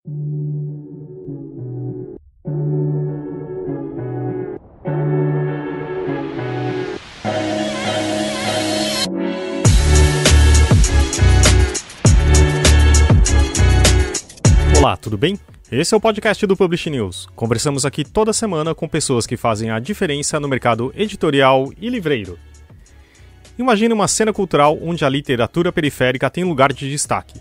Olá, tudo bem? Esse é o podcast do Publish News. Conversamos aqui toda semana com pessoas que fazem a diferença no mercado editorial e livreiro. Imagine uma cena cultural onde a literatura periférica tem lugar de destaque.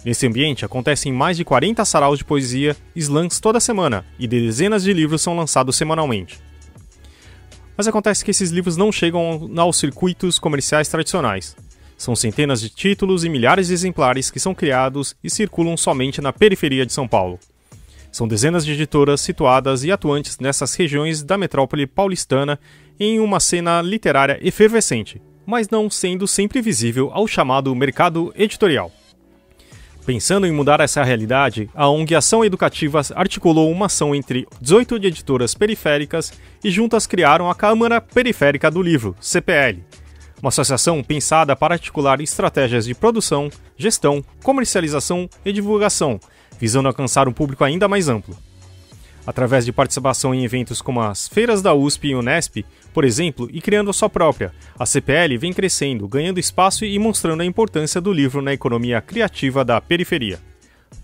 Nesse ambiente acontecem mais de 40 saraus de poesia e slams toda semana e dezenas de livros são lançados semanalmente. Mas acontece que esses livros não chegam aos circuitos comerciais tradicionais. São centenas de títulos e milhares de exemplares que são criados e circulam somente na periferia de São Paulo. São dezenas de editoras situadas e atuantes nessas regiões da metrópole paulistana em uma cena literária efervescente, mas não sendo sempre visível ao chamado mercado editorial. Pensando em mudar essa realidade, a ONG Ação Educativa articulou uma ação entre 18 editoras periféricas e juntas criaram a Câmara Periférica do Livro, CPL. Uma associação pensada para articular estratégias de produção, gestão, comercialização e divulgação, visando alcançar um público ainda mais amplo. Através de participação em eventos como as feiras da USP e Unesp, por exemplo, e criando a sua própria, a CPL vem crescendo, ganhando espaço e mostrando a importância do livro na economia criativa da periferia.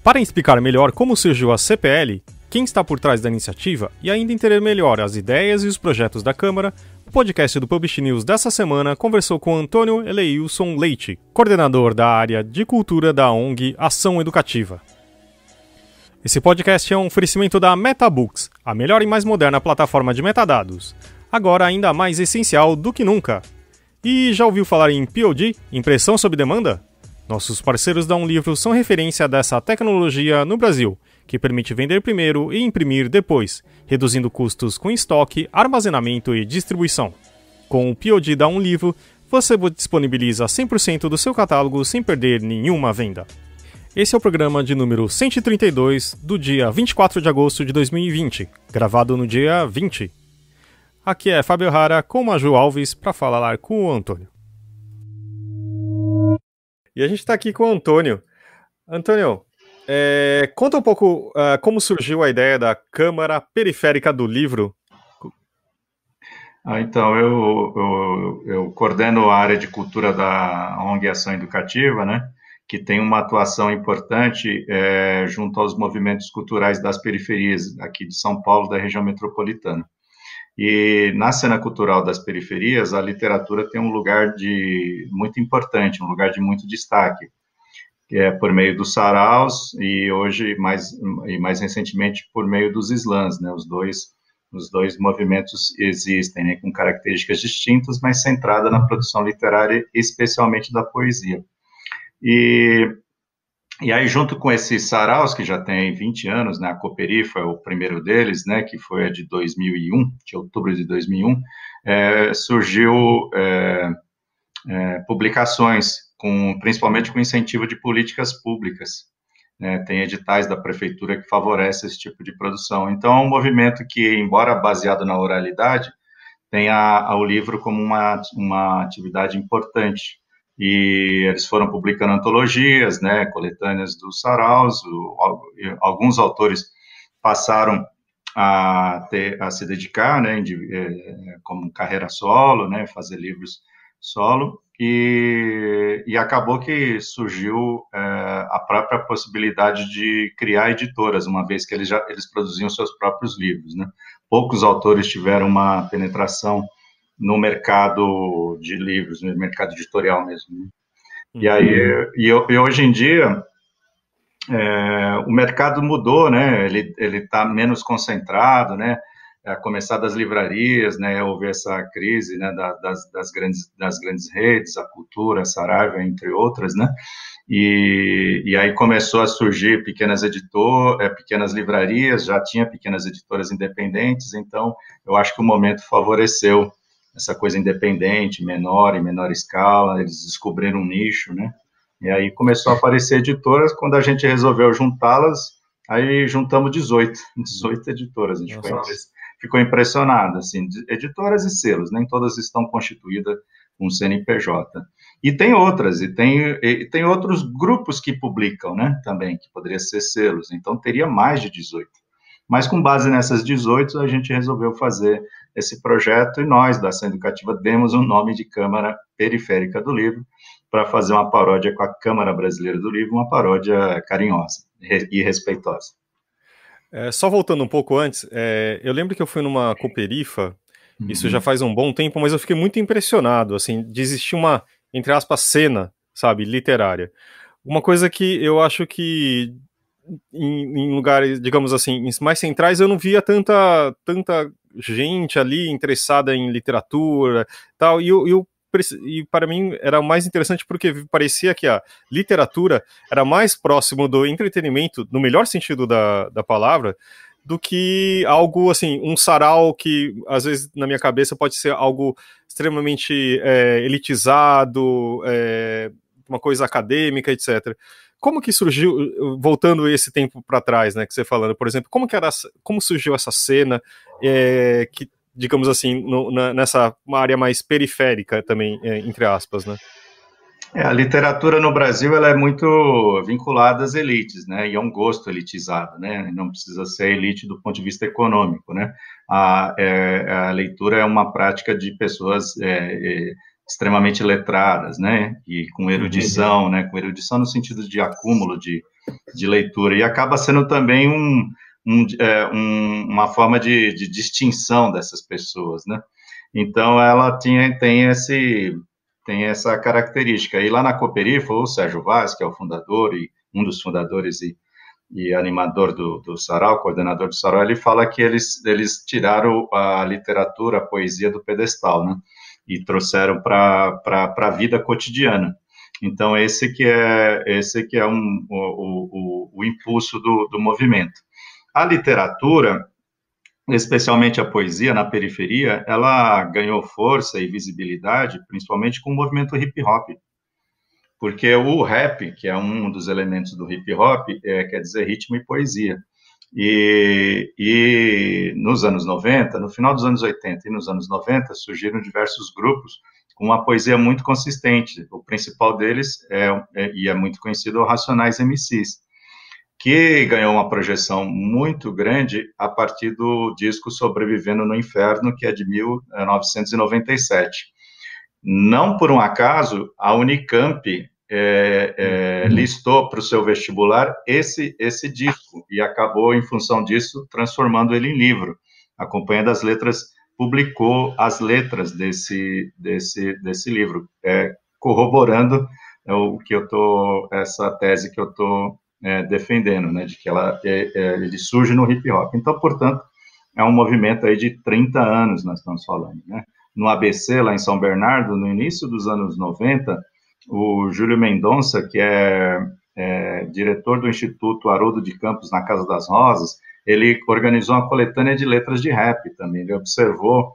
Para explicar melhor como surgiu a CPL, quem está por trás da iniciativa e ainda entender melhor as ideias e os projetos da Câmara, o podcast do Publish News dessa semana conversou com Antônio Eleilson Leite, coordenador da área de cultura da ONG Ação Educativa. Esse podcast é um oferecimento da MetaBooks, a melhor e mais moderna plataforma de metadados, agora ainda mais essencial do que nunca. E já ouviu falar em POD, impressão sob demanda? Nossos parceiros da Livro são referência dessa tecnologia no Brasil, que permite vender primeiro e imprimir depois, reduzindo custos com estoque, armazenamento e distribuição. Com o POD da Livro, você disponibiliza 100% do seu catálogo sem perder nenhuma venda. Esse é o programa de número 132 do dia 24 de agosto de 2020, gravado no dia 20. Aqui é Fábio Rara com Maju Alves para falar com o Antônio. E a gente está aqui com o Antônio. Antônio, conta um pouco como surgiu a ideia da Câmara Periférica do Livro. Então, eu coordeno a área de cultura da ONG Ação Educativa, né, que tem uma atuação importante junto aos movimentos culturais das periferias aqui de São Paulo, da região metropolitana. E na cena cultural das periferias, a literatura tem um lugar muito importante, um lugar de muito destaque, que é por meio dos saraus e hoje, mais recentemente, por meio dos slams, né? Os dois movimentos existem, né, com características distintas, mas centrada na produção literária, especialmente da poesia. E aí, junto com esses saraus, que já tem 20 anos, né, a Cooperi foi o primeiro deles, né, que foi a de 2001, de outubro de 2001, surgiu publicações, principalmente com incentivo de políticas públicas, né, tem editais da prefeitura que favorecem esse tipo de produção. Então, é um movimento que, embora baseado na oralidade, tem o livro como uma atividade importante. E eles foram publicando antologias, né, coletâneas dos saraus. Alguns autores passaram a se dedicar, né, como carreira solo, né, fazer livros solo, e acabou que surgiu a própria possibilidade de criar editoras, uma vez que eles produziam seus próprios livros, né. Poucos autores tiveram uma penetração no mercado de livros, no mercado editorial mesmo, né? E aí, e hoje em dia, o mercado mudou, né? Ele está menos concentrado, né? A começar das livrarias, né? Houve essa crise, né? Das grandes redes, a Cultura, a Saraiva, entre outras, né? E aí começou a surgir pequenas livrarias, já tinha pequenas editoras independentes, então eu acho que o momento favoreceu essa coisa independente, em menor escala, eles descobriram um nicho, né? E aí começou a aparecer editoras, quando a gente resolveu juntá-las, aí juntamos 18 editoras, a gente ficou impressionado, assim, editoras e selos, nem todas estão constituídas com CNPJ. E tem outras, e tem outros grupos que publicam, né, também, que poderiam ser selos, então teria mais de 18. Mas com base nessas 18, a gente resolveu fazer esse projeto, e nós, da Ação Educativa, demos um nome de Câmara Periférica do Livro, para fazer uma paródia com a Câmara Brasileira do Livro, uma paródia carinhosa e respeitosa. Só voltando um pouco antes, eu lembro que eu fui numa Cooperifa, isso já faz um bom tempo, mas eu fiquei muito impressionado, assim, de existir uma, entre aspas, cena, sabe, literária. Uma coisa que eu acho que em lugares, digamos assim, mais centrais, eu não via tanta gente ali interessada em literatura tal, e para mim era mais interessante porque parecia que a literatura era mais próximo do entretenimento, no melhor sentido da palavra, do que algo assim, um sarau que às vezes na minha cabeça pode ser algo extremamente elitizado, uma coisa acadêmica, etc. Como que surgiu, voltando esse tempo para trás, né, que você falando, por exemplo, como surgiu essa cena que, digamos assim, nessa uma área mais periférica também, entre aspas, né? A literatura no Brasil ela é muito vinculada às elites, né? E é um gosto elitizado, né? Não precisa ser elite do ponto de vista econômico, né? A leitura é uma prática de pessoas extremamente letradas, né? E com erudição, né? Com erudição no sentido de acúmulo de leitura, e acaba sendo também uma forma de distinção dessas pessoas, né? Então ela tem essa característica. E lá na Cooperifa, o Sérgio Vaz, que é o fundador, e um dos fundadores e animador do Sarau, coordenador do Sarau, ele fala que eles tiraram a literatura, a poesia do pedestal, né? E trouxeram para a vida cotidiana. Então, esse que é o impulso do movimento. A literatura, especialmente a poesia na periferia, ela ganhou força e visibilidade, principalmente com o movimento hip hop, porque o rap, que é um dos elementos do hip hop, quer dizer ritmo e poesia, e nos anos 90, no final dos anos 80 e nos anos 90, surgiram diversos grupos com uma poesia muito consistente. O principal deles e é muito conhecido, é o Racionais MCs, que ganhou uma projeção muito grande a partir do disco Sobrevivendo no Inferno, que é de 1997. Não por um acaso, a Unicamp listou para o seu vestibular esse disco, e acabou, em função disso, transformando ele em livro. A Companhia das Letras publicou as letras desse livro, corroborando essa tese que eu estou defendendo, né, de que ele surge no hip hop. Então, portanto, é um movimento aí de 30 anos, nós estamos falando, né? No ABC, lá em São Bernardo, no início dos anos 90, o Júlio Mendonça, que é diretor do Instituto Haroldo de Campos na Casa das Rosas, ele organizou uma coletânea de letras de rap também. Ele observou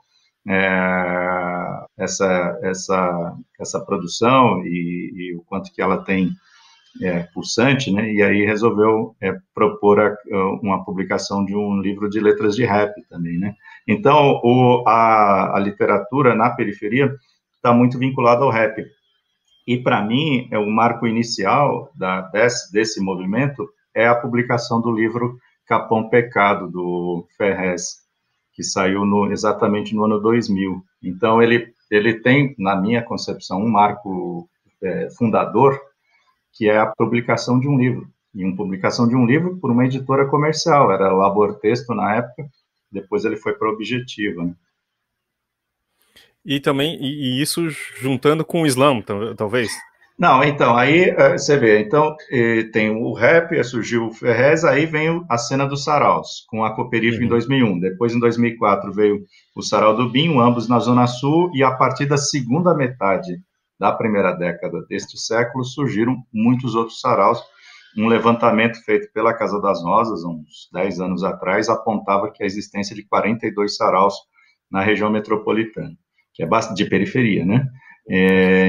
essa produção e o quanto que ela tem pulsante, né? E aí resolveu propor uma publicação de um livro de letras de rap também, né? Então, a literatura na periferia está muito vinculada ao rap. E, para mim, o marco inicial desse movimento é a publicação do livro Capão Pecado, do Ferrez, que saiu exatamente no ano 2000. Então, ele tem, na minha concepção, um marco fundador, que é a publicação de um livro. E uma publicação de um livro por uma editora comercial, era Labor Texto na época, depois ele foi para o Objetiva, né? E também, e isso juntando com o Islã, talvez? Não, então, aí você vê, então tem o rap, surgiu o Ferrez, aí vem a cena dos saraus, com a Cooperifa em 2001, depois em 2004 veio o Sarau do Binho, ambos na Zona Sul, e a partir da segunda metade da primeira década deste século, surgiram muitos outros saraus. Um levantamento feito pela Casa das Rosas, uns 10 anos atrás, apontava que a existência de 42 saraus na região metropolitana, que é bastante de periferia, né?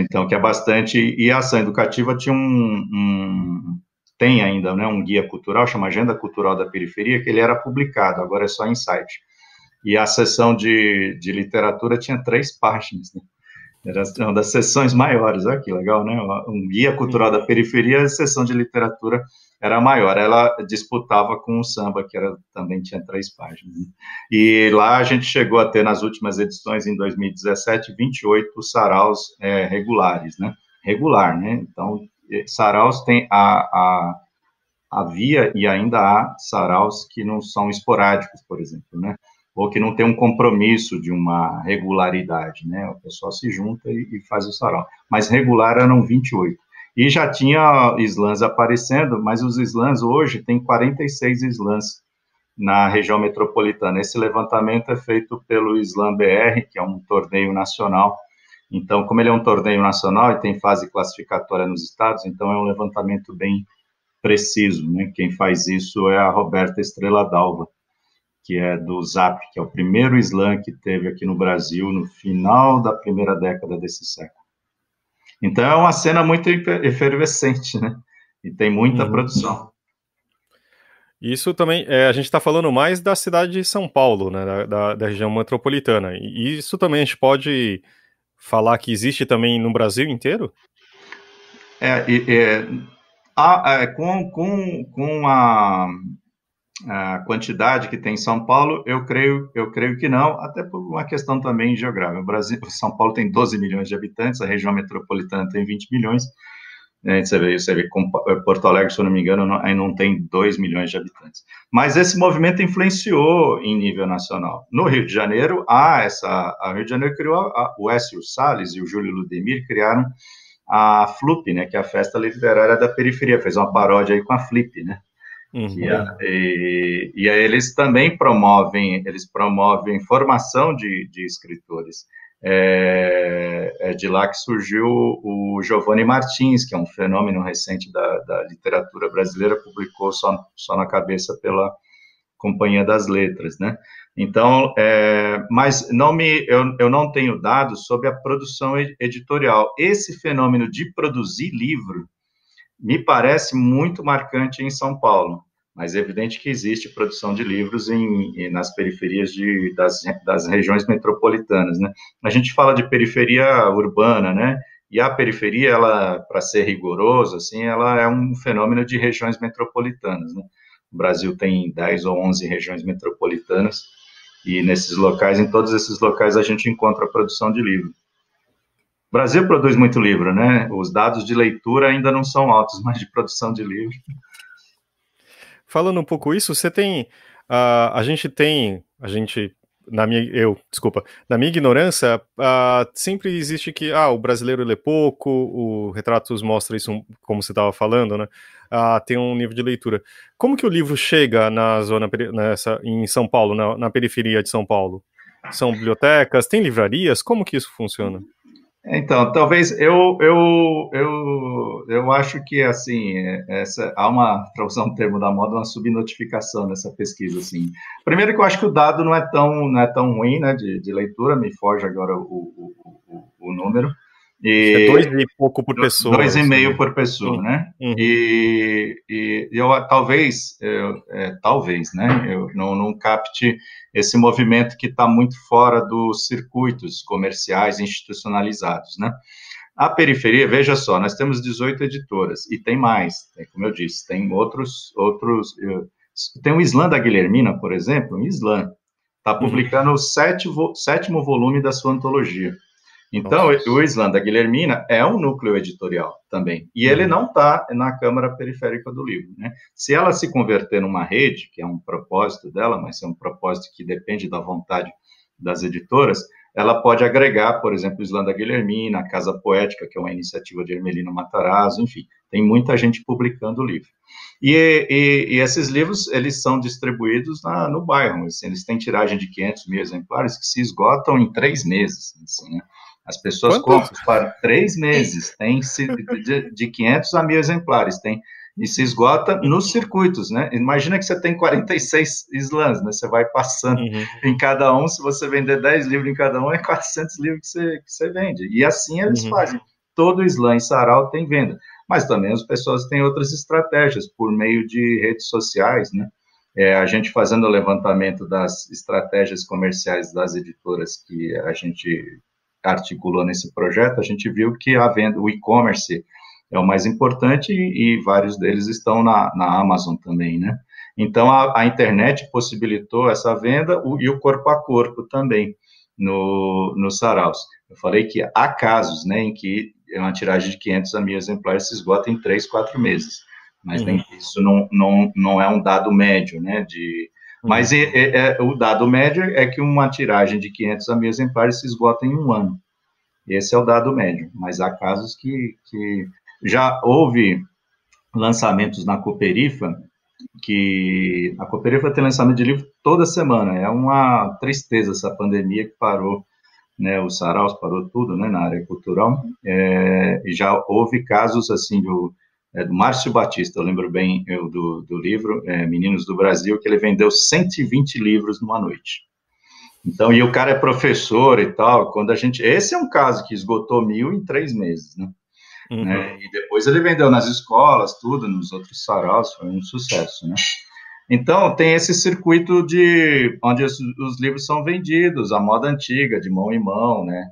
Então, que é bastante, e a Ação Educativa tinha tem ainda, né, um guia cultural, chama Agenda Cultural da Periferia, que ele era publicado, agora é só em site. E a seção de literatura tinha 3 páginas, né? Era uma das sessões maiores, olha que legal, né? Um guia cultural da periferia, a sessão de literatura era maior. Ela disputava com o samba, que era, também tinha 3 páginas. Né? E lá a gente chegou a ter, nas últimas edições, em 2017, 28 saraus regulares, né? Regular, né? Então, saraus tem havia e ainda há saraus que não são esporádicos, por exemplo, né? Ou que não tem um compromisso de uma regularidade, né? O pessoal se junta e faz o sarau. Mas regular eram 28. E já tinha slams aparecendo, mas os slams hoje tem 46 slams na região metropolitana. Esse levantamento é feito pelo Slam BR, que é um torneio nacional. Então, como ele é um torneio nacional e tem fase classificatória nos estados, então é um levantamento bem preciso, né? Quem faz isso é a Roberta Estrela Dalva, que é do ZAP, que é o primeiro slam que teve aqui no Brasil no final da primeira década desse século. Então é uma cena muito efervescente, né? E tem muita produção. Isso também, a gente está falando mais da cidade de São Paulo, né, da região metropolitana. E isso também a gente pode falar que existe também no Brasil inteiro? Com a quantidade que tem em São Paulo, eu creio que não, até por uma questão também geográfica. O Brasil, São Paulo tem 12 milhões de habitantes, a região metropolitana tem 20 milhões, você vê Porto Alegre, se eu não me engano, aí não tem 2 milhões de habitantes. Mas esse movimento influenciou em nível nacional. No Rio de Janeiro, a Rio de Janeiro criou, o Écio Salles e o Júlio Ludemir criaram a FLUP, né, que é a Festa Literária da Periferia, fez uma paródia aí com a Flip, né? E aí eles também promovem formação de escritores. É de lá que surgiu o Giovanni Martins, que é um fenômeno recente da literatura brasileira, publicou só na Cabeça pela Companhia das Letras, né? Então, mas eu não tenho dados sobre a produção editorial. Esse fenômeno de produzir livro me parece muito marcante em São Paulo, mas é evidente que existe produção de livros nas periferias das regiões metropolitanas, né? A gente fala de periferia urbana, né? E a periferia, ela, para ser rigoroso, assim, ela é um fenômeno de regiões metropolitanas, né? O Brasil tem 10 ou 11 regiões metropolitanas, e nesses locais, em todos esses locais, a gente encontra a produção de livro. O Brasil produz muito livro, né? Os dados de leitura ainda não são altos, mas de produção de livro. Falando um pouco isso, você tem. Na minha ignorância, sempre existe que o brasileiro lê pouco, o Retratos mostra isso, como você estava falando, né? Tem um nível de leitura. Como que o livro chega em São Paulo, na periferia de São Paulo? São bibliotecas, tem livrarias? Como que isso funciona? Então, talvez eu acho que assim para usar um termo da moda, uma subnotificação nessa pesquisa, assim. Primeiro que eu acho que o dado não é tão ruim, né, de leitura, me foge agora o número. É 2 e pouco por pessoa. 2,5 assim, por pessoa, né? Uhum. E eu talvez, né? Eu não capte esse movimento que está muito fora dos circuitos comerciais institucionalizados, né? A periferia, veja só, nós temos 18 editoras e tem mais, como eu disse, tem outros. Tem o Slam da Guilhermina, por exemplo, um Slam está publicando o sétimo volume da sua antologia. Então, o Slam da Guilhermina é um núcleo editorial também, e ele não está na Câmara Periférica do Livro, né? Se ela se converter numa rede, que é um propósito dela, mas é um propósito que depende da vontade das editoras, ela pode agregar, por exemplo, o Slam da Guilhermina, a Casa Poética, que é uma iniciativa de Hermelino Matarazzo, enfim, tem muita gente publicando o livro. E esses livros, eles são distribuídos no bairro, assim, eles têm tiragem de 500 mil exemplares que se esgotam em 3 meses, assim, né? As pessoas compram para 3 meses, tem de 500 a 1.000 exemplares, e se esgota nos circuitos, né? Imagina que você tem 46 slams, né? Você vai passando em cada um, se você vender 10 livros em cada um, é 400 livros que você vende. E assim eles fazem. Todo slam e sarau tem venda. Mas também as pessoas têm outras estratégias, por meio de redes sociais, né? A gente fazendo o levantamento das estratégias comerciais das editoras que a gente articulou nesse projeto, a gente viu que a venda, o e-commerce é o mais importante e vários deles estão na Amazon também, né? Então, a internet possibilitou essa venda e o corpo a corpo também no saraus. Eu falei que há casos, né, em que uma tiragem de 500 a 1.000 exemplares se esgota em 3, 4 meses. Mas isso não é um dado médio, né? Mas o dado médio é que uma tiragem de 500 a 1.000 exemplares se esgota em um ano. Esse é o dado médio. Mas há casos que já houve lançamentos na Cooperifa, que a Cooperifa tem lançamento de livro toda semana. É uma tristeza essa pandemia que parou, né, o saraus parou tudo, né, na área cultural. Já houve casos assim do Márcio Batista, eu lembro bem do livro Meninos do Brasil, que ele vendeu 120 livros numa noite. Então, e o cara é professor e tal, esse é um caso que esgotou 1.000 em 3 meses, né? Né? E depois ele vendeu nas escolas, tudo, nos outros saraus, foi um sucesso, né? Então, tem esse circuito onde os livros são vendidos, a moda antiga, de mão em mão, né?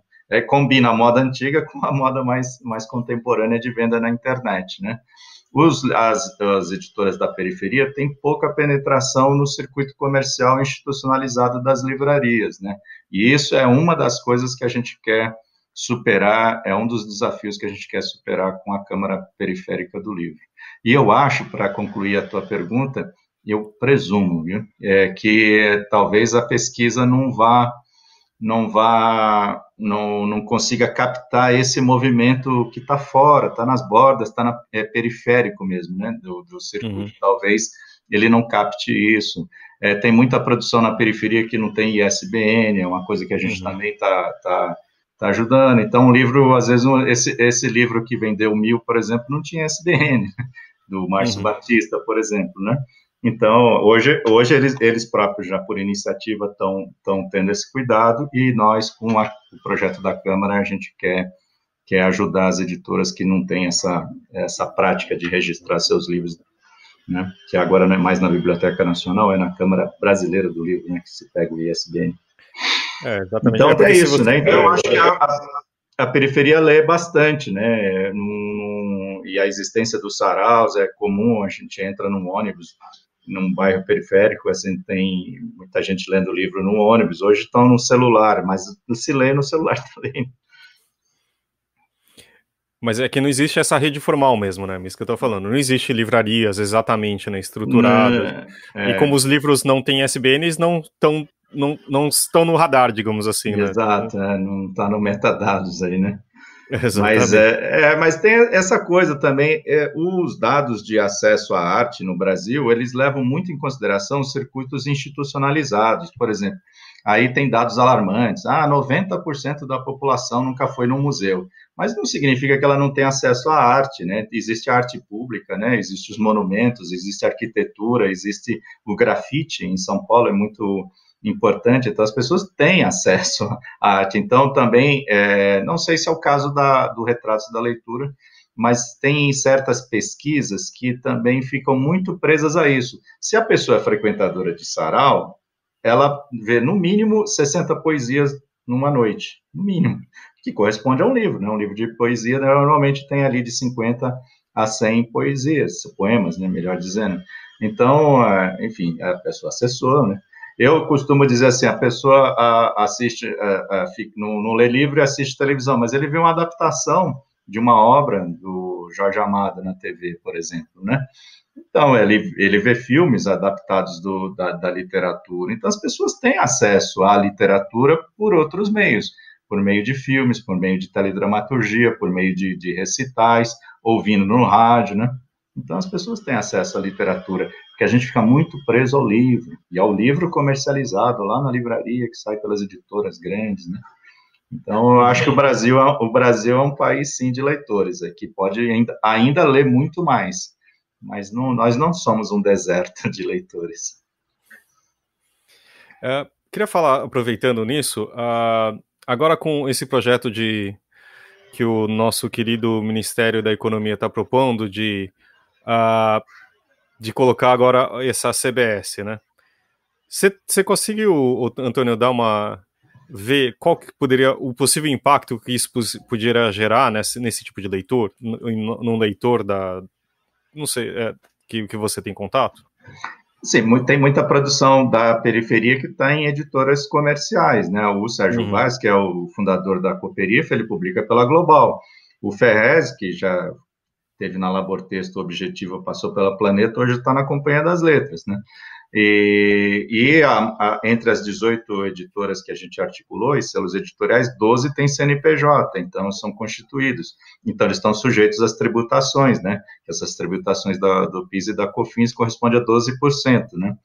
Combina a moda antiga com a moda mais contemporânea de venda na internet, né? As editoras da periferia têm pouca penetração no circuito comercial institucionalizado das livrarias, né? E isso é uma das coisas que a gente quer superar, é um dos desafios que a gente quer superar com a Câmara Periférica do Livro. E eu acho, para concluir a tua pergunta, eu presumo, viu, que talvez a pesquisa não consiga captar esse movimento que está fora, está nas bordas, está periférico mesmo, né, do circuito. Talvez ele não capte isso. Tem muita produção na periferia que não tem ISBN, é uma coisa que a gente também está ajudando. Então, um livro, às vezes, esse livro que vendeu 1.000, por exemplo, não tinha ISBN, do Márcio Batista, por exemplo, né? Então, hoje eles próprios, já por iniciativa, estão tendo esse cuidado, e nós, com o projeto da Câmara, a gente quer ajudar as editoras que não têm essa prática de registrar seus livros, né? Que agora não é mais na Biblioteca Nacional, é na Câmara Brasileira do Livro, né, que se pega o ISBN. Exatamente. Então, é isso, né? Então, eu acho que a periferia lê bastante, né? E a existência dos saraus é comum, a gente entra num ônibus, num bairro periférico, assim, tem muita gente lendo livro no ônibus. Hoje estão no celular, mas se lê no celular também. Mas é que não existe essa rede formal mesmo, né? Isso que eu tô falando. Não existe livrarias exatamente, né, estruturadas. E como os livros não têm ISBN, eles não estão no radar, digamos assim, né? Exato, não está no metadados aí, né? Exatamente. Mas tem essa coisa também, os dados de acesso à arte no Brasil, eles levam muito em consideração os circuitos institucionalizados, por exemplo. Aí tem dados alarmantes, 90% da população nunca foi num museu, mas não significa que ela não tem acesso à arte, né? Existe a arte pública, né? Existem os monumentos, existe a arquitetura, existe o grafite em São Paulo, é muito importante, então as pessoas têm acesso à arte. Então também, não sei se é o caso do Retratos da Leitura, mas tem certas pesquisas que também ficam muito presas a isso. Se a pessoa é frequentadora de sarau, ela vê no mínimo 60 poesias numa noite, no mínimo, que corresponde a um livro, né? Um livro de poesia normalmente tem ali de 50 a 100 poesias, poemas, né, melhor dizendo. Então, enfim, a pessoa acessou, né? Eu costumo dizer assim, a pessoa assiste, não lê livro e assiste televisão, mas ele vê uma adaptação de uma obra do Jorge Amado na TV, por exemplo, né? Então, ele vê filmes adaptados da literatura. Então, as pessoas têm acesso à literatura por outros meios, por meio de filmes, por meio de teledramaturgia, por meio de recitais, ouvindo no rádio, né? Então, as pessoas têm acesso à literatura, porque a gente fica muito preso ao livro, e ao livro comercializado lá na livraria, que sai pelas editoras grandes, né? Então, eu acho que o Brasil é um país, sim, de leitores, que pode ainda ler muito mais, mas nós não somos um deserto de leitores. Queria falar, aproveitando nisso, agora com esse projeto que o nosso querido Ministério da Economia está propondo de colocar agora essa CBS, né? Você conseguiu, Antônio, dar uma ver qual que poderia, o possível impacto que isso poderia gerar nesse tipo de leitor, num leitor não sei, que você tem contato? Sim, tem muita produção da periferia que está em editoras comerciais, né? O Sérgio Uhum. Vaz, que é o fundador da Cooperifa, ele publica pela Global. O Ferrez, que já teve na Labor Texto Objetiva, passou pela Planeta, hoje está na Companhia das Letras, né? Entre as 18 editoras que a gente articulou, e selos editoriais, 12 têm CNPJ, então são constituídos. Então, eles estão sujeitos às tributações, né? Essas tributações do PIS e da COFINS correspondem a 12%, né?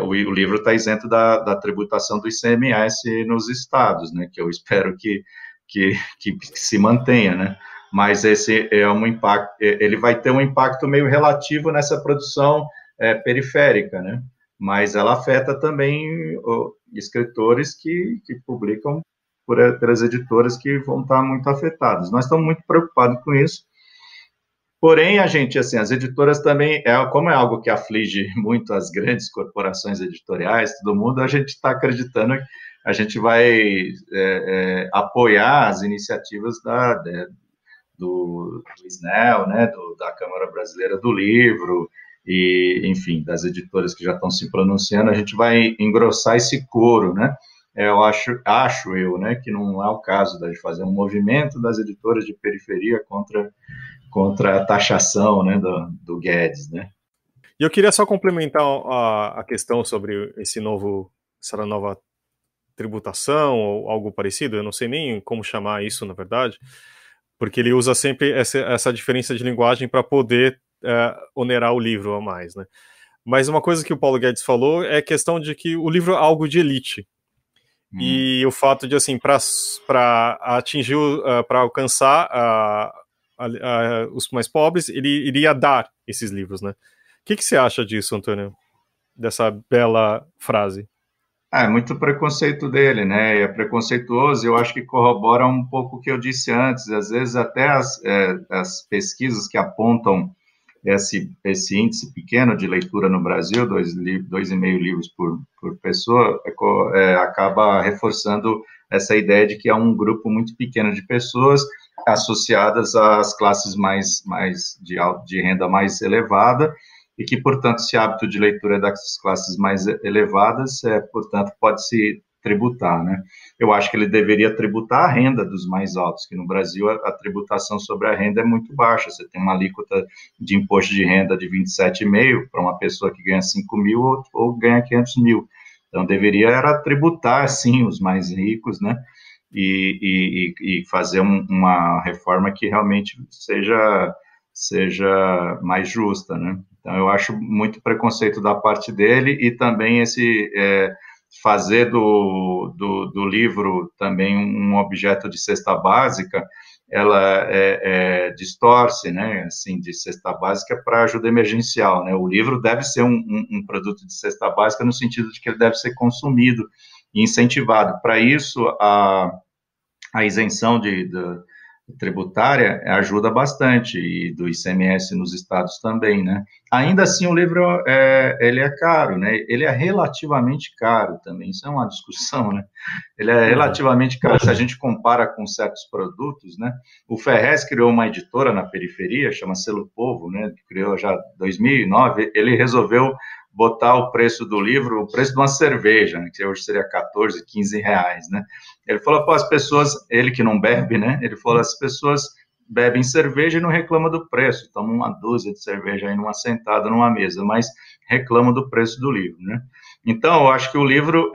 O livro está isento da tributação do ICMS nos estados, né? Que eu espero que se mantenha, né? Mas esse é um impacto, ele vai ter um impacto meio relativo nessa produção periférica, né? Mas ela afeta também escritores que publicam pelas editoras que vão estar muito afetados. Nós estamos muito preocupados com isso. Porém, assim, as editoras também, como é algo que aflige muito as grandes corporações editoriais, todo mundo, a gente está acreditando que a gente vai apoiar as iniciativas do SNEL, né, da Câmara Brasileira do Livro, e, enfim, das editoras que já estão se pronunciando, a gente vai engrossar esse coro, né? Eu acho eu, né, que não é o caso de fazer um movimento das editoras de periferia contra a taxação, né, do Guedes, né? E eu queria só complementar a questão sobre essa nova tributação ou algo parecido, eu não sei nem como chamar isso, na verdade, porque ele usa sempre essa diferença de linguagem para poder onerar o livro a mais, né? Mas uma coisa que o Paulo Guedes falou é a questão de que o livro é algo de elite. E o fato de, assim, para atingir, para alcançar os mais pobres, ele iria dar esses livros, né? O que você acha disso, Antônio? Dessa bela frase? É muito preconceito dele, né? É preconceituoso, eu acho que corrobora um pouco o que eu disse antes. Às vezes até as pesquisas que apontam esse índice pequeno de leitura no Brasil, 2,5 livros por pessoa, acaba reforçando essa ideia de que é um grupo muito pequeno de pessoas associadas às classes mais de renda mais elevada, e que, portanto, esse hábito de leitura é das classes mais elevadas, portanto, pode-se tributar, né? Eu acho que ele deveria tributar a renda dos mais altos, que no Brasil a tributação sobre a renda é muito baixa, você tem uma alíquota de imposto de renda de 27,5% para uma pessoa que ganha 5 mil ou ganha 500 mil, então deveria era tributar, sim, os mais ricos, né? E fazer uma reforma que realmente seja mais justa, né? Então, eu acho muito preconceito da parte dele e também fazer do livro também um objeto de cesta básica, ela distorce, né, assim, de cesta básica para ajuda emergencial, né? O livro deve ser um produto de cesta básica no sentido de que ele deve ser consumido e incentivado. Para isso, a isenção tributária ajuda bastante, e do ICMS nos estados também, né? Ainda assim, o livro ele é caro, né? Ele é relativamente caro também, isso é uma discussão, né? Ele é relativamente caro, se a gente compara com certos produtos, né? O Ferrez criou uma editora na periferia, chama Selo Povo, né? Que criou já em 2009, ele resolveu botar o preço do livro, o preço de uma cerveja, né, que hoje seria 14, 15 reais, né? Ele falou, pô, as pessoas, ele que não bebe, né? Ele falou, as pessoas bebem cerveja e não reclamam do preço, tomam uma dúzia de cerveja aí numa sentada, numa mesa, mas reclamam do preço do livro, né? Então, eu acho que o livro,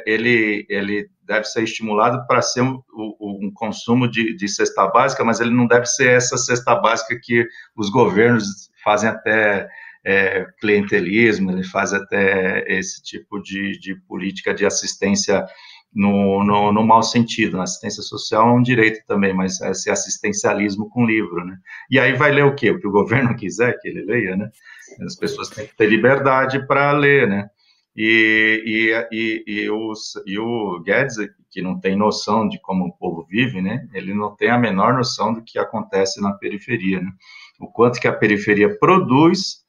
ele deve ser estimulado para ser um consumo de cesta básica, mas ele não deve ser essa cesta básica que os governos fazem até clientelismo, ele faz até esse tipo de política de assistência no mau sentido. A assistência social é um direito também, mas esse assistencialismo com livro, né? E aí vai ler o quê? O que o governo quiser que ele leia, né? As pessoas têm que ter liberdade para ler, né? E o Guedes, que não tem noção de como o povo vive, né? Ele não tem a menor noção do que acontece na periferia, né? O quanto que a periferia produz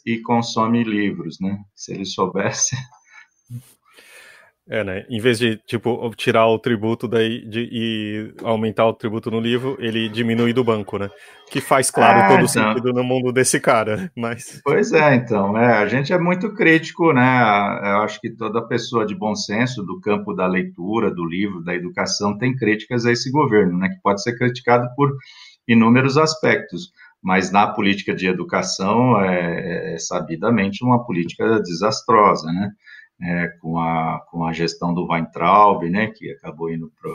e consome livros, né? Se ele soubesse. Né? Em vez de, tipo, tirar o tributo e aumentar o tributo no livro, ele diminui do banco, né? Que faz, claro, todo Então, sentido no mundo desse cara, mas... pois é, então, a gente é muito crítico, né? Eu acho que toda pessoa de bom senso do campo da leitura, do livro, da educação, tem críticas a esse governo, né? Que pode ser criticado por inúmeros aspectos, mas na política de educação é sabidamente uma política desastrosa, né? Com a gestão do Weintraub, né? Que acabou indo para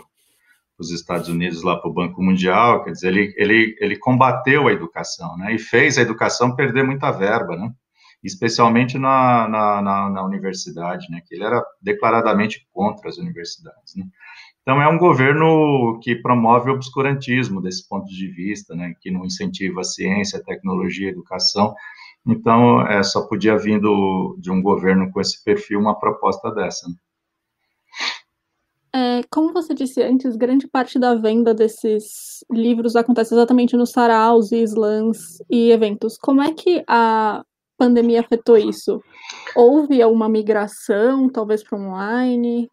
os Estados Unidos lá para o Banco Mundial, quer dizer, ele combateu a educação, né, e fez a educação perder muita verba, né, especialmente na universidade, né, que ele era declaradamente contra as universidades, né. Então, é um governo que promove o obscurantismo desse ponto de vista, né, que não incentiva a ciência, a tecnologia, a educação. Então, só podia vir de um governo com esse perfil uma proposta dessa, né. Como você disse antes, grande parte da venda desses livros acontece exatamente nos saraus e slams e eventos. Como é que a pandemia afetou isso? Houve alguma migração, talvez para online?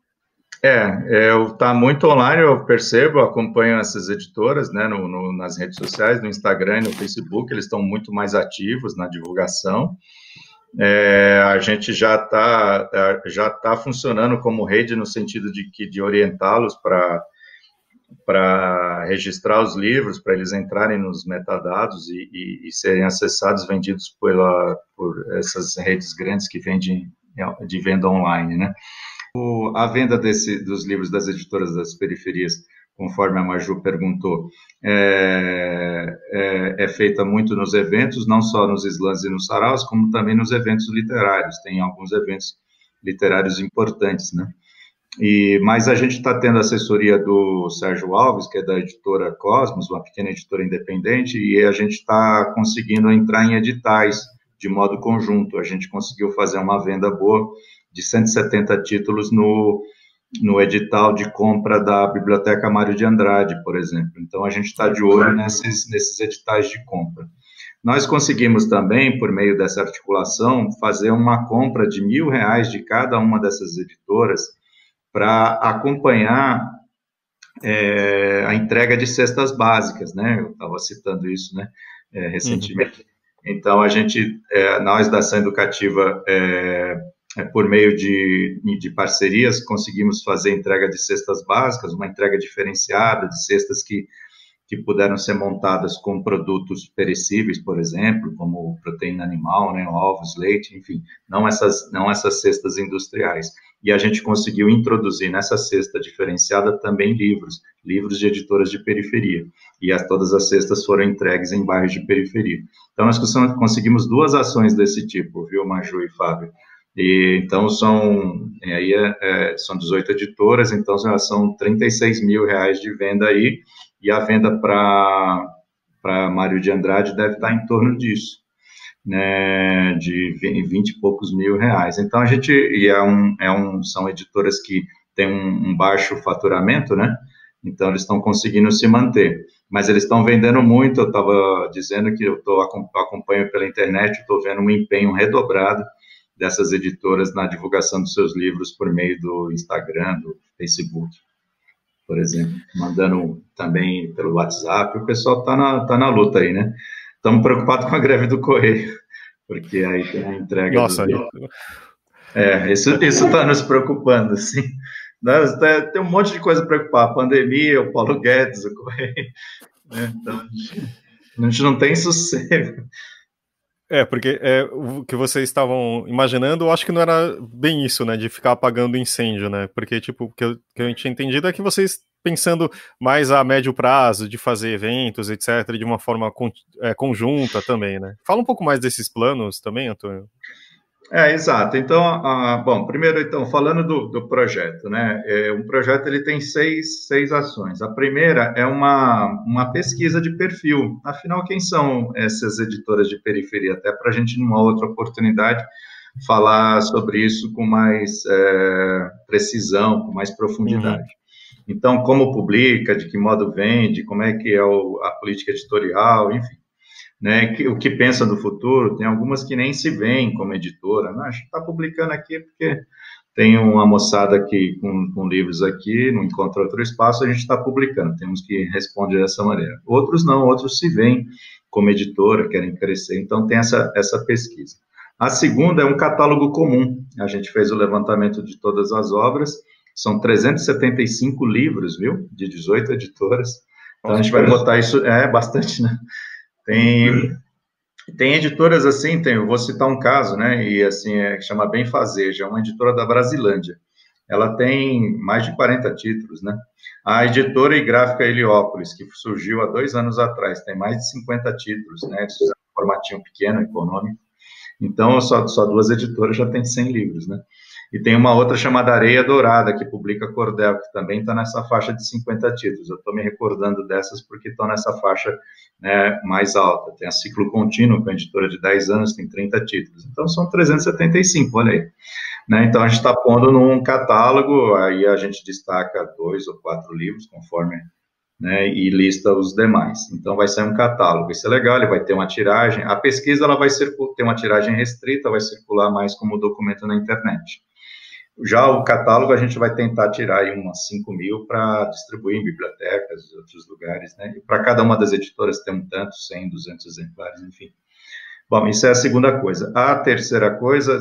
Tá muito online, eu percebo, acompanho essas editoras, né, nas redes sociais, no Instagram e no Facebook, eles estão muito mais ativos na divulgação. A gente já tá funcionando como rede no sentido de orientá-los para registrar os livros, para eles entrarem nos metadados e serem acessados, vendidos por essas redes grandes que vendem de venda online, né? A venda dos livros das editoras das periferias, conforme a Maju perguntou, é feita muito nos eventos, não só nos slams e nos saraus, como também nos eventos literários. Tem alguns eventos literários importantes, né? Mas a gente está tendo assessoria do Sérgio Alves, que é da editora Cosmos, uma pequena editora independente, e a gente está conseguindo entrar em editais de modo conjunto. A gente conseguiu fazer uma venda boa de 170 títulos no edital de compra da Biblioteca Mário de Andrade, por exemplo. Então, a gente está de olho nesses editais de compra. Nós conseguimos também, por meio dessa articulação, fazer uma compra de R$ 1.000 de cada uma dessas editoras para acompanhar a entrega de cestas básicas, né? Eu estava citando isso, né, recentemente. Então, nós da Ação Educativa, por meio de parcerias, conseguimos fazer entrega de cestas básicas, uma entrega diferenciada de cestas que puderam ser montadas com produtos perecíveis, por exemplo, como proteína animal, né, ovos, leite, enfim, não essas cestas industriais. E a gente conseguiu introduzir nessa cesta diferenciada também livros de editoras de periferia. E todas as cestas foram entregues em bairros de periferia. Então, nós conseguimos 2 ações desse tipo, viu, Maju e Fábio? Então, são 18 editoras, então são R$ 36 mil de venda aí, e a venda para Mário de Andrade deve estar em torno disso, né, de 20 e poucos mil reais. Então, são editoras que têm um baixo faturamento, né, então eles estão conseguindo se manter, mas eles estão vendendo muito. Eu estava dizendo que eu acompanho pela internet, estou vendo um empenho redobrado dessas editoras na divulgação dos seus livros por meio do Instagram, do Facebook, por exemplo, mandando também pelo WhatsApp. O pessoal tá na luta aí, né? Estamos preocupados com a greve do Correio, porque aí tem a entrega. Nossa, isso está nos preocupando, assim. Tem um monte de coisa a preocupar, a pandemia, o Paulo Guedes, o Correio, né? Então, a gente não tem sossego. Porque o que vocês estavam imaginando, eu acho que não era bem isso, né, de ficar apagando incêndio, né, porque, tipo, o que eu tinha entendido é que vocês pensando mais a médio prazo, de fazer eventos, etc., de uma forma conjunta também, né. Fala um pouco mais desses planos também, Antônio. Exato. Então, bom, primeiro, então, falando do projeto, né? Um projeto, ele tem seis ações. A primeira é uma pesquisa de perfil. Afinal, quem são essas editoras de periferia? Até para a gente, numa outra oportunidade, falar sobre isso com mais precisão, com mais profundidade. Então, como publica, de que modo vende, como é que é a política editorial, enfim. Né, o que pensa do futuro. Tem algumas que nem se veem como editora, né? A gente está publicando aqui porque tem uma moçada aqui com livros aqui, não encontra outro espaço, a gente está publicando, temos que responder dessa maneira. Outros não, outros se veem como editora, querem crescer, então tem essa pesquisa. A segunda é um catálogo comum, a gente fez o levantamento de todas as obras, são 375 livros, viu, de 18 editoras, então a gente vai botar isso, bastante, né? Tem editoras assim, eu vou citar um caso, né, e assim, chama Benfazeja, é uma editora da Brasilândia. Ela tem mais de 40 títulos, né? A editora e gráfica Heliópolis, que surgiu há 2 anos atrás, tem mais de 50 títulos, né, um formatinho pequeno, econômico. Então, só 2 editoras já tem 100 livros, né? E tem uma outra chamada Areia Dourada, que publica Cordel, que também está nessa faixa de 50 títulos. Eu estou me recordando dessas porque estão nessa faixa, né, mais alta. Tem a Ciclo Contínuo, que é uma editora de 10 anos, tem 30 títulos. Então, são 375, olha aí. Né, então, a gente está pondo num catálogo, aí a gente destaca 2 ou 4 livros, conforme, né, e lista os demais. Então, vai sair um catálogo. Isso é legal, ele vai ter uma tiragem. A pesquisa ela vai ter uma tiragem restrita, vai circular mais como documento na internet. Já o catálogo, a gente vai tentar tirar aí umas 5.000 para distribuir em bibliotecas e outros lugares, né? E para cada uma das editoras tem um tanto, 100, 200 exemplares, enfim. Bom, isso é a segunda coisa. A terceira coisa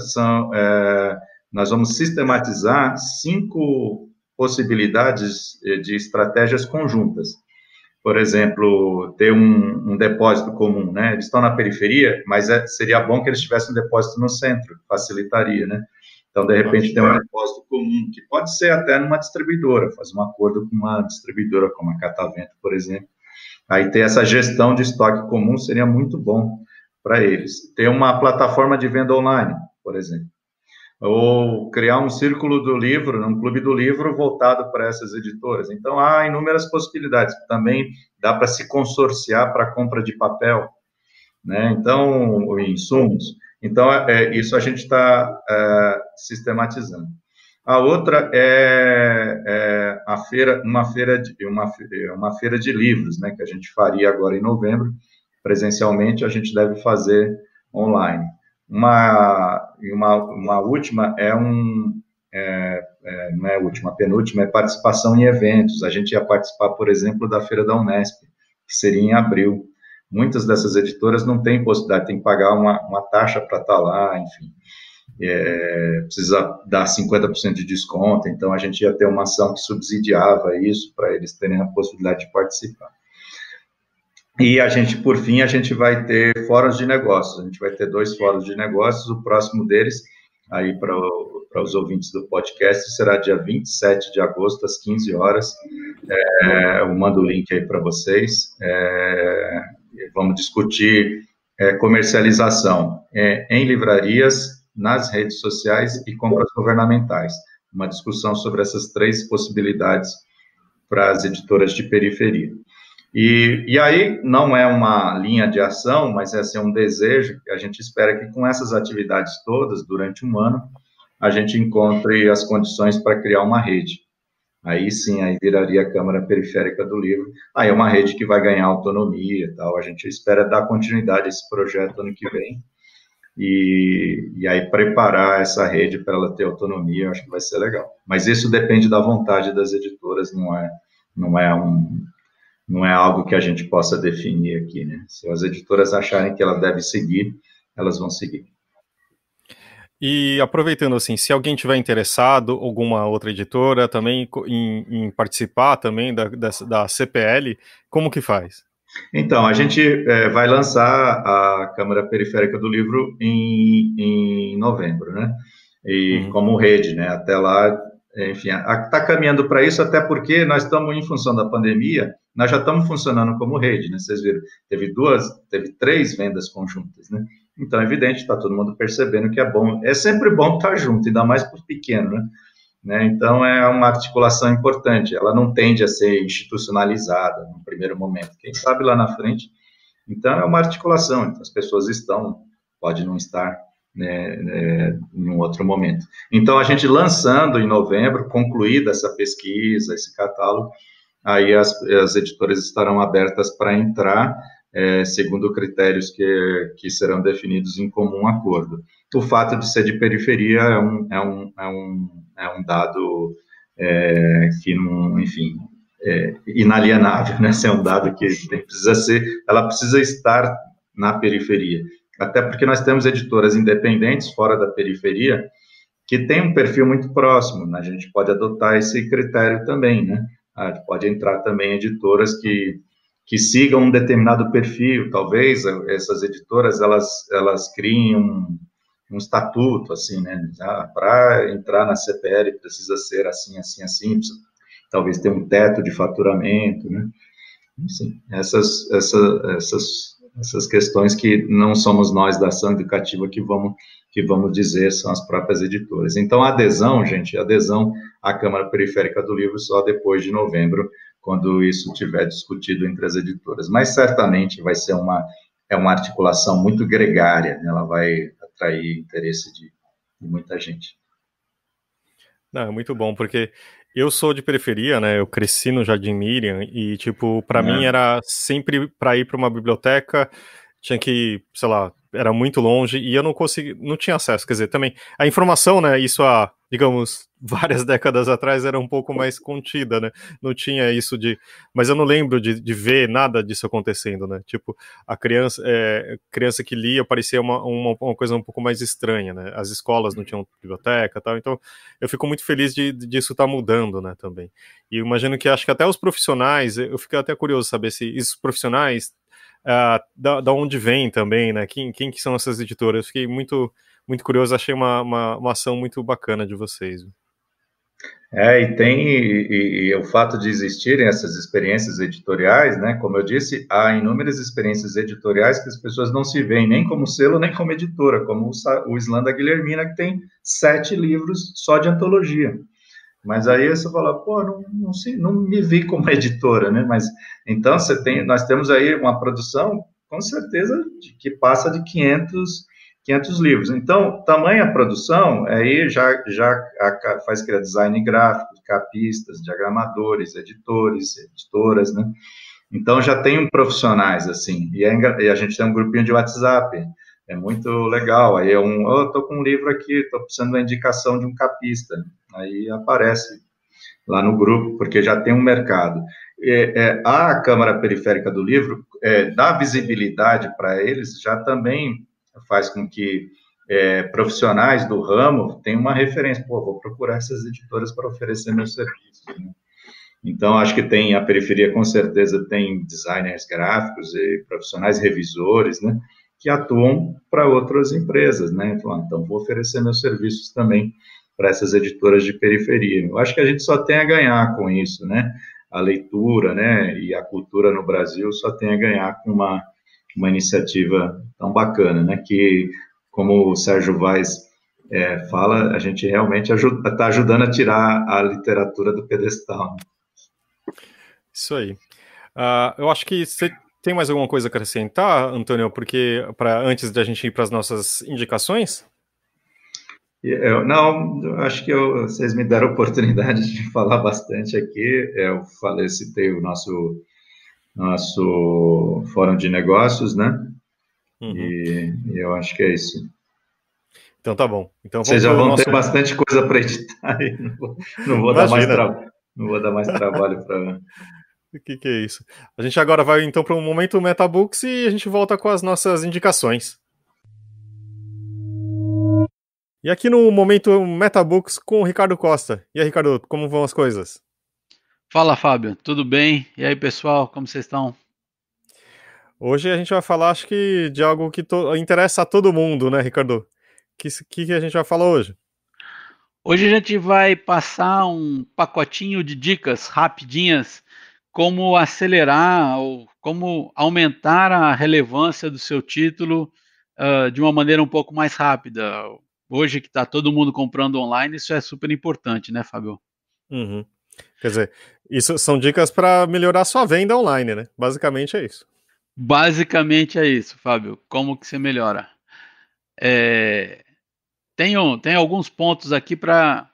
nós vamos sistematizar 5 possibilidades de estratégias conjuntas. Por exemplo, ter um depósito comum, né? Eles estão na periferia, mas seria bom que eles tivessem um depósito no centro, facilitaria, né? Então, de repente, tem um depósito comum, que pode ser até numa distribuidora, fazer um acordo com uma distribuidora, como a Catavento, por exemplo. Aí, ter essa gestão de estoque comum seria muito bom para eles. Ter uma plataforma de venda online, por exemplo. Ou criar um círculo do livro, um clube do livro voltado para essas editoras. Então, há inúmeras possibilidades. Também dá para se consorciar para a compra de papel, né? Então, insumos. Então, isso a gente está sistematizando. A outra é uma feira de livros, né, que a gente faria agora em novembro. Presencialmente, a gente deve fazer online. Uma última não é última, penúltima, é participação em eventos. A gente ia participar, por exemplo, da Feira da Unesp, que seria em abril. Muitas dessas editoras não têm possibilidade, tem que pagar uma taxa para estar lá, enfim. Precisa dar 50% de desconto, então a gente ia ter uma ação que subsidiava isso para eles terem a possibilidade de participar. E por fim, a gente vai ter fóruns de negócios, a gente vai ter 2 fóruns de negócios, o próximo deles, aí para os ouvintes do podcast, será dia 27 de agosto, às 15 horas, eu mando o link aí para vocês, vamos discutir comercialização em livrarias, nas redes sociais e compras governamentais. Uma discussão sobre essas 3 possibilidades para as editoras de periferia. E aí não é uma linha de ação, mas é um desejo que a gente espera que com essas atividades todas, durante um ano, a gente encontre as condições para criar uma rede. Aí sim, aí viraria a Câmara Periférica do Livro. Aí é uma rede que vai ganhar autonomia e tal. A gente espera dar continuidade a esse projeto ano que vem. E aí preparar essa rede para ela ter autonomia, eu acho que vai ser legal. Mas isso depende da vontade das editoras, não é algo que a gente possa definir aqui, né? Se as editoras acharem que ela deve seguir, elas vão seguir. E aproveitando assim, se alguém tiver interessado, alguma outra editora também em participar também da CPL, como que faz? Então, a gente vai lançar a Câmara Periférica do Livro em novembro, né? E como rede, né? Até lá, enfim, está caminhando para isso, até porque nós estamos, em função da pandemia, nós já estamos funcionando como rede, né? Vocês viram, teve 3 vendas conjuntas, né? Então, é evidente, está todo mundo percebendo que é bom, é sempre bom estar junto, ainda mais para o pequeno, né? Então, é uma articulação importante, ela não tende a ser institucionalizada no primeiro momento, quem sabe lá na frente. Então, é uma articulação, então as pessoas pode não estar, né, em um outro momento. Então, a gente lançando em novembro, concluída essa pesquisa, esse catálogo, aí as editoras estarão abertas para entrar, segundo critérios que serão definidos em comum acordo. O fato de ser de periferia é É um dado que não, enfim, inalienável, né? Esse é um dado que ela precisa estar na periferia. Até porque nós temos editoras independentes fora da periferia que tem um perfil muito próximo, né? A gente pode adotar esse critério também, né? Pode entrar também editoras que sigam um determinado perfil, talvez essas editoras, elas criem um estatuto, assim, né? Para entrar na CPL precisa ser assim, assim, assim, talvez ter um teto de faturamento, né? Assim, essas questões que não somos nós da ação educativa que vamos dizer, são as próprias editoras. Então, a adesão, gente, adesão à Câmara Periférica do Livro só depois de novembro, quando isso tiver discutido entre as editoras. Mas certamente vai ser uma articulação muito gregária, né? Ela vai atrair interesse de muita gente. Não, é muito bom, porque eu sou de periferia, né? Eu cresci no Jardim Miriam e, tipo, para mim era sempre para ir para uma biblioteca, tinha que, sei lá, era muito longe e eu não tinha acesso. Quer dizer, também a informação, né? Isso há, digamos, várias décadas atrás era um pouco mais contida, né? Não tinha isso de. Mas eu não lembro de ver nada disso acontecendo, né? Tipo, a criança que lia parecia uma coisa um pouco mais estranha, né? As escolas não tinham biblioteca e tal, então eu fico muito feliz disso estar mudando, né? Também. E eu imagino que acho que até os profissionais, eu fico até curioso saber se esses profissionais. Da onde vem também, né? Quem que são essas editoras? Eu fiquei muito, muito curioso, achei uma ação muito bacana de vocês. E o fato de existirem essas experiências editoriais, né? Como eu disse, há inúmeras experiências editoriais que as pessoas não se veem nem como selo, nem como editora, como o Islã da Guilhermina, que tem 7 livros só de antologia. Mas aí você fala, pô, não me vi como editora, né? Mas então nós temos aí uma produção, com certeza, que passa de 500 livros. Então, tamanha produção, aí já faz criar design gráfico, capistas, diagramadores, editores, editoras, né? Então, já tem profissionais, assim, e a gente tem um grupinho de WhatsApp, é muito legal. Aí estou com um livro aqui, estou precisando da indicação de um capista. Aí aparece lá no grupo, porque já tem um mercado. A Câmara Periférica do Livro dá visibilidade para eles, já também faz com que profissionais do ramo tenham uma referência. Pô, vou procurar essas editoras para oferecer meus serviços, né? Então, acho que a periferia com certeza tem designers gráficos e profissionais revisores, né, que atuam para outras empresas, né? Então, vou oferecer meus serviços também para essas editoras de periferia. Eu acho que a gente só tem a ganhar com isso, né? A leitura, né, e a cultura no Brasil só tem a ganhar com uma iniciativa tão bacana, né? Que, como o Sérgio Vaz fala, a gente realmente está ajudando a tirar a literatura do pedestal, né? Isso aí. Eu acho que você tem mais alguma coisa a acrescentar, Antônio, porque antes de a gente ir para as nossas indicações? Não, acho que vocês me deram a oportunidade de falar bastante aqui. Eu citei o nosso fórum de negócios, né? Uhum. E eu acho que é isso. Então tá bom. Então vocês já vão ter bastante coisa para editar. Não vou dar mais trabalho para. O que é isso? A gente agora vai então para um momento Metabooks e a gente volta com as nossas indicações. E aqui no momento Metabooks com o Ricardo Costa. E aí, Ricardo, como vão as coisas? Fala, Fábio. Tudo bem? E aí, pessoal, como vocês estão? Hoje a gente vai falar, acho que, de algo que interessa a todo mundo, né, Ricardo? O que a gente vai falar hoje? Hoje a gente vai passar um pacotinho de dicas rapidinhas como acelerar ou como aumentar a relevância do seu título de uma maneira um pouco mais rápida. Hoje que está todo mundo comprando online, isso é super importante, né, Fábio? Uhum. Quer dizer, isso são dicas para melhorar sua venda online, né? Basicamente é isso. Basicamente é isso, Fábio. Como que você melhora? Tem alguns pontos aqui para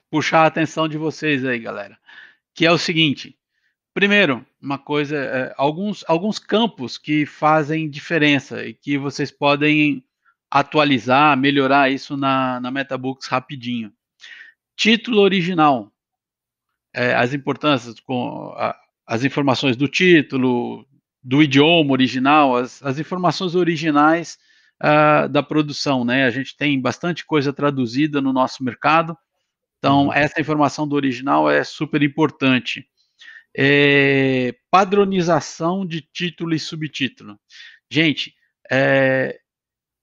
puxar a atenção de vocês aí, galera. Que é o seguinte: primeiro, uma coisa, alguns campos que fazem diferença e que vocês podem atualizar, melhorar isso na MetaBooks rapidinho. Título original, as importâncias, as informações do título, do idioma original, as informações originais da produção, né? A gente tem bastante coisa traduzida no nosso mercado, então essa informação do original é super importante. Padronização de título e subtítulo. Gente,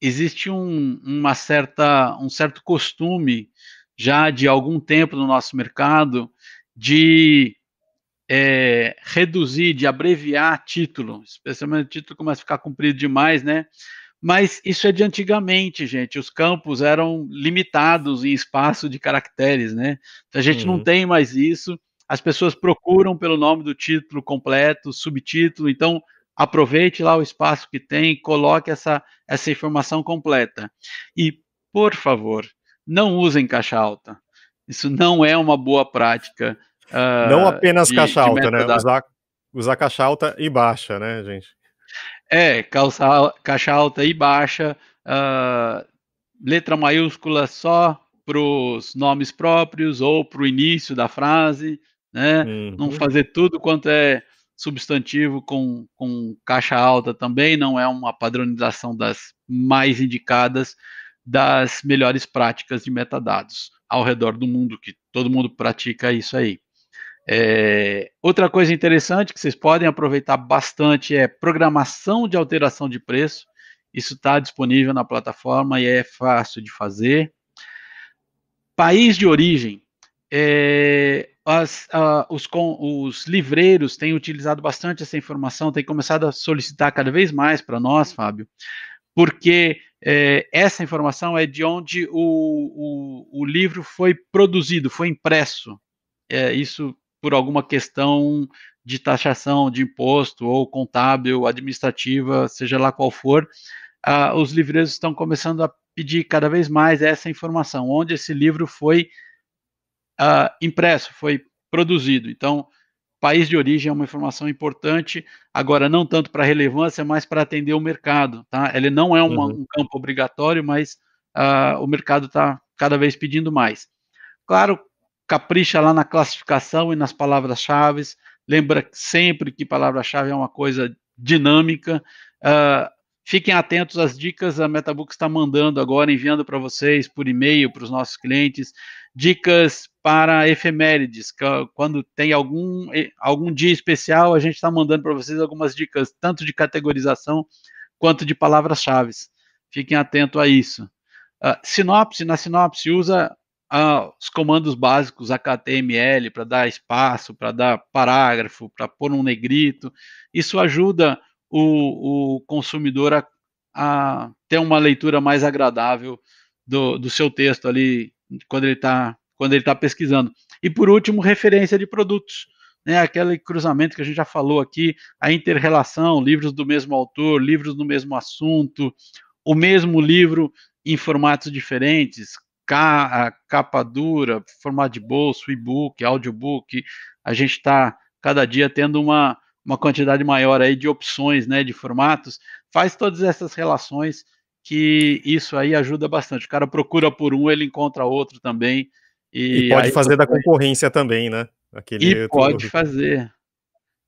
existe um certo costume já de algum tempo no nosso mercado de reduzir, de abreviar título, especialmente o título começa a ficar comprido demais, né? Mas isso é de antigamente, gente. Os campos eram limitados em espaço de caracteres, né? A gente não tem mais isso. As pessoas procuram pelo nome do título completo, subtítulo. Então, aproveite lá o espaço que tem, coloque essa informação completa. E, por favor, não usem caixa alta. Isso não é uma boa prática. Não apenas caixa alta, né? Usar caixa alta e baixa, né, gente? Caixa alta e baixa, letra maiúscula só para os nomes próprios ou para o início da frase, né? Não fazer tudo quanto é substantivo com caixa alta também, não é uma padronização das mais indicadas, das melhores práticas de metadados ao redor do mundo, que todo mundo pratica isso aí. Outra coisa interessante que vocês podem aproveitar bastante é programação de alteração de preço. Isso está disponível na plataforma e é fácil de fazer. País de origem. Os livreiros têm utilizado bastante essa informação, têm começado a solicitar cada vez mais para nós, Fábio, porque essa informação é de onde o livro foi produzido, foi impresso. Isso por alguma questão de taxação, de imposto, ou contábil, administrativa, seja lá qual for, os livreiros estão começando a pedir cada vez mais essa informação, onde esse livro foi impresso, foi produzido. Então, país de origem é uma informação importante, agora não tanto para relevância, mas para atender o mercado. Tá? Ele não é um campo obrigatório, mas o mercado está cada vez pedindo mais. Claro, capricha lá na classificação e nas palavras-chave. Lembra sempre que palavra-chave é uma coisa dinâmica. Fiquem atentos às dicas a MetaBooks está mandando agora, enviando para vocês por e-mail, para os nossos clientes, dicas para efemérides. Quando tem algum dia especial, a gente está mandando para vocês algumas dicas, tanto de categorização quanto de palavras-chave. Fiquem atentos a isso. Na sinopse, usa os comandos básicos HTML para dar espaço, para dar parágrafo, para pôr um negrito. Isso ajuda o consumidor a ter uma leitura mais agradável do seu texto ali quando ele está pesquisando. E por último, referência de produtos, né? Aquele cruzamento que a gente já falou aqui, a inter-relação, livros do mesmo autor, livros do mesmo assunto, o mesmo livro em formatos diferentes, capa dura, formato de bolso, e-book, audiobook. A gente está cada dia tendo uma quantidade maior aí de opções, né, de formatos. Faz todas essas relações, que isso aí ajuda bastante. O cara procura por um, ele encontra outro também. E pode fazer da concorrência também, né? Pode fazer.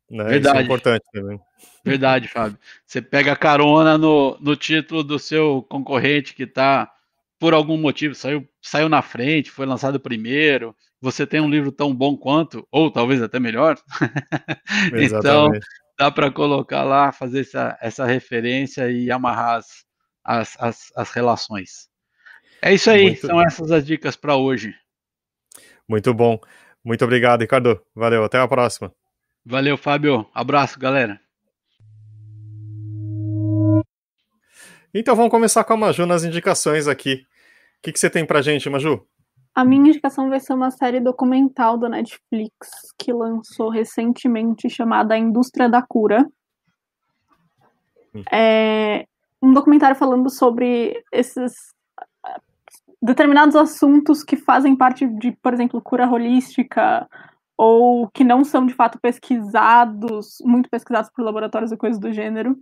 Né? Verdade. Isso é importante também. Verdade, Fábio. Você pega carona no título do seu concorrente que está, por algum motivo, saiu na frente, foi lançado primeiro, você tem um livro tão bom quanto, ou talvez até melhor. Então, dá para colocar lá, fazer essa referência e amarrar as relações. É isso aí, são essas as dicas para hoje. Muito bom. Muito obrigado, Ricardo. Valeu, até a próxima. Valeu, Fábio. Abraço, galera. Então vamos começar com a Maju nas indicações aqui. O que você tem pra gente, Maju? A minha indicação vai ser uma série documental da Netflix que lançou recentemente, chamada A Indústria da Cura. É um documentário falando sobre esses determinados assuntos que fazem parte de, por exemplo, cura holística, ou que não são de fato pesquisados, muito pesquisados por laboratórios e coisas do gênero.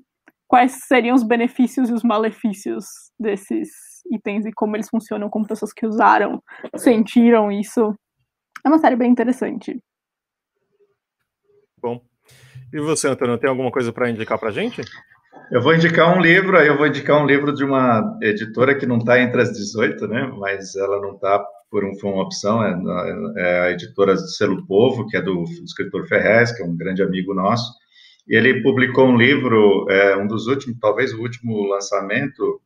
quais seriam os benefícios e os malefícios desses itens e como eles funcionam, como pessoas que usaram sentiram isso. É uma série bem interessante. Bom. E você, Antônio, tem alguma coisa para indicar para a gente? Eu vou indicar um livro, aí eu vou indicar um livro de uma editora que não está entre as 18, né? Mas ela não está por uma opção, é a editora Selo Povo, que é do escritor Ferrez, que é um grande amigo nosso. E ele publicou um livro, um dos últimos, talvez o último lançamento,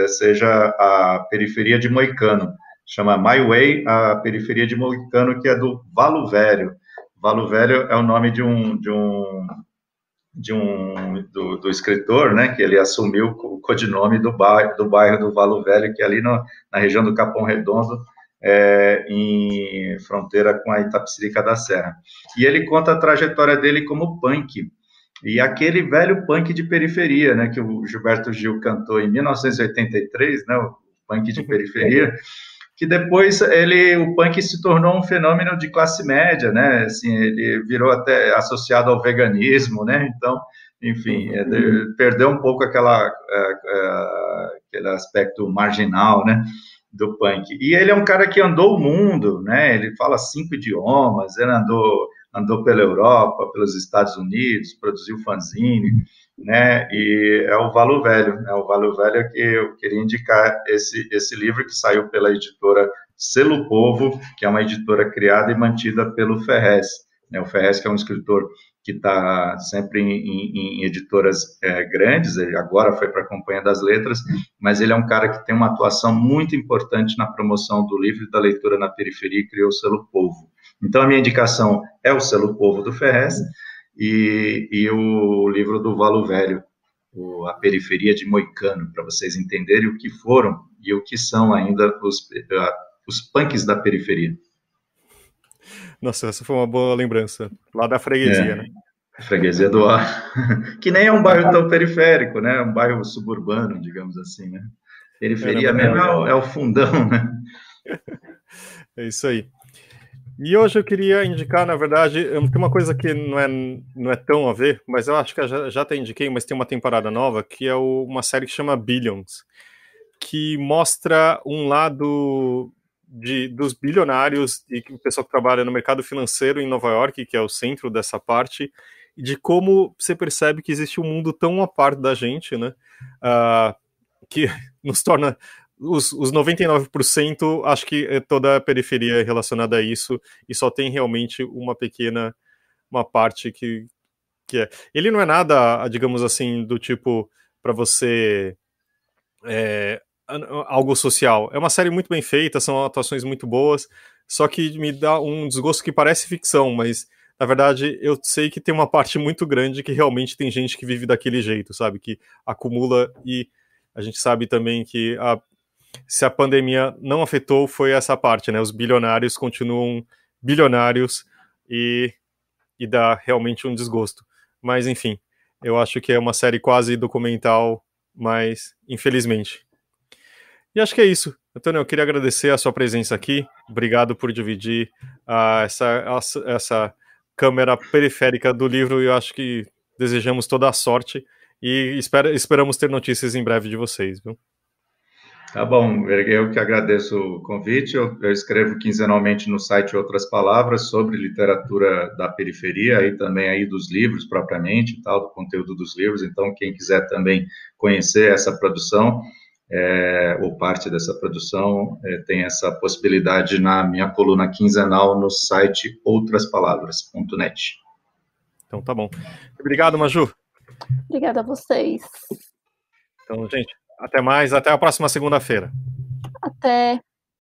seja A Periferia de Moicano. Chama My Way, A Periferia de Moicano, que é do Valo Velho. Valo Velho é o nome do escritor, né, que ele assumiu o codinome do bairro do Valo Velho, que é ali na região do Capão Redondo, em fronteira com a Itapecerica da Serra. E ele conta a trajetória dele como punk, e aquele velho punk de periferia, né, que o Gilberto Gil cantou em 1983, né, o punk de periferia, que depois o punk se tornou um fenômeno de classe média, né? Assim, ele virou até associado ao veganismo, né? Então, enfim, perdeu um pouco aquele aspecto marginal, né, do punk. E ele é um cara que andou o mundo, né? Ele fala 5 idiomas, ele andou pela Europa, pelos Estados Unidos, produziu fanzine, né? E é o Valo Velho, né? O Valo Velho que eu queria indicar esse livro que saiu pela editora Selo Povo, que é uma editora criada e mantida pelo Ferrez, né? O Ferrez, que é um escritor que está sempre em editoras grandes, ele agora foi para a Companhia das Letras, mas ele é um cara que tem uma atuação muito importante na promoção do livro e da leitura na periferia e criou o Selo Povo. Então, a minha indicação é o Selo Povo do Ferrez e o livro do Valo Velho, A Periferia de Moicano, para vocês entenderem o que foram e o que são ainda os punks da periferia. Nossa, essa foi uma boa lembrança. Lá da freguesia, né? Freguesia do Ar. Que nem é um bairro tão periférico, né? É um bairro suburbano, digamos assim, né? Periferia mesmo é o fundão, né? É isso aí. E hoje eu queria indicar, na verdade, tem uma coisa que não é tão a ver, mas eu acho que eu já até indiquei, mas tem uma temporada nova, que é uma série que chama Billions, que mostra um lado dos bilionários e o pessoal que trabalha no mercado financeiro em Nova York, que é o centro dessa parte, e de como você percebe que existe um mundo tão à parte da gente, né, que nos torna... Os 99%, acho que toda a periferia é relacionada a isso, e só tem realmente uma parte que é. Ele não é nada, digamos assim, do tipo, para você, algo social. É uma série muito bem feita, são atuações muito boas, só que me dá um desgosto que parece ficção, mas, na verdade, eu sei que tem uma parte muito grande que realmente tem gente que vive daquele jeito, sabe? Que acumula, e a gente sabe também que se a pandemia não afetou, foi essa parte, né? Os bilionários continuam bilionários e dá realmente um desgosto. Mas, enfim, eu acho que é uma série quase documental, mas infelizmente. E acho que é isso. Antônio, eu queria agradecer a sua presença aqui. Obrigado por dividir essa câmera periférica do livro. Eu acho que desejamos toda a sorte e esperamos ter notícias em breve de vocês, viu? Tá bom, eu que agradeço o convite. Eu escrevo quinzenalmente no site Outras Palavras sobre literatura da periferia e também aí dos livros propriamente, tal, do conteúdo dos livros. Então, quem quiser também conhecer essa produção ou parte dessa produção, tem essa possibilidade na minha coluna quinzenal no site outraspalavras.net. Então, tá bom. Obrigado, Maju. Obrigada a vocês. Então, gente, até mais, até a próxima segunda-feira. Até.